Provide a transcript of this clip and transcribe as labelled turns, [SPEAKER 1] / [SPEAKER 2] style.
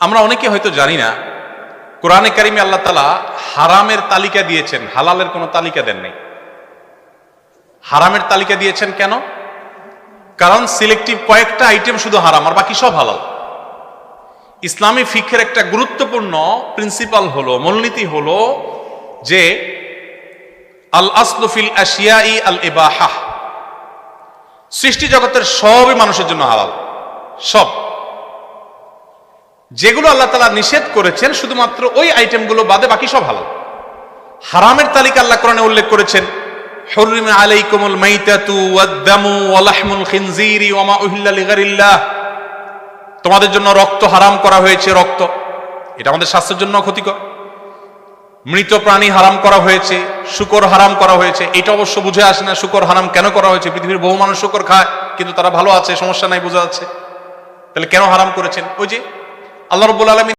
[SPEAKER 1] আমরা অনেকে হয়তো জানি না, কোরআনে কারিমে আল্লাহ তাআলা হারামের তালিকা দিয়েছেন, হালালের কোনো তালিকা দেন নাই। হারামের তালিকা দিয়েছেন কেন? কারণ সিলেক্টিভ কয়েকটা আইটেম শুধু হারাম, আর বাকি সব হালাল। ইসলামী ফিকহের একটা গুরুত্বপূর্ণ প্রিন্সিপাল হলো, মূলনীতি হলো যে আল আসলু ফিল আশিয়াই আল ইবাহা। সৃষ্টি জগতের সবই মানুষের জন্য হালাল, সব। যেগুলো আল্লাহ তাআলা নিষেধ করেছেন শুধুমাত্র ওই আইটেমগুলো বাদে বাকি সব হালাল। হারামের তালিকা আল্লাহ কোরআনে উল্লেখ করেছেন, হুররিমা আলাইকুমুল মাইতাতু ওয়াদ-দামু ওয়া লাহমুল খিনজিরি ওয়া মা উহিল্লা লিগাইরিল্লাহ। তোমাদের জন্য রক্ত হারাম করা হয়েছে, রক্ত এটা আমাদের স্বাস্থ্যের জন্য ক্ষতিকর। মৃত প্রাণী হারাম করা হয়েছে, শূকর হারাম করা হয়েছে। এটা অবশ্য বুঝে আসে না শূকর হারাম কেন করা হয়েছে। পৃথিবীর বহু মানুষ শূকর খায়, কিন্তু তারা ভালো আছে, সমস্যা নাই, বোঝা যাচ্ছে। তাহলে কেন হারাম করেছেন? ওই যে আল্লাহ রাব্বুল আলামিন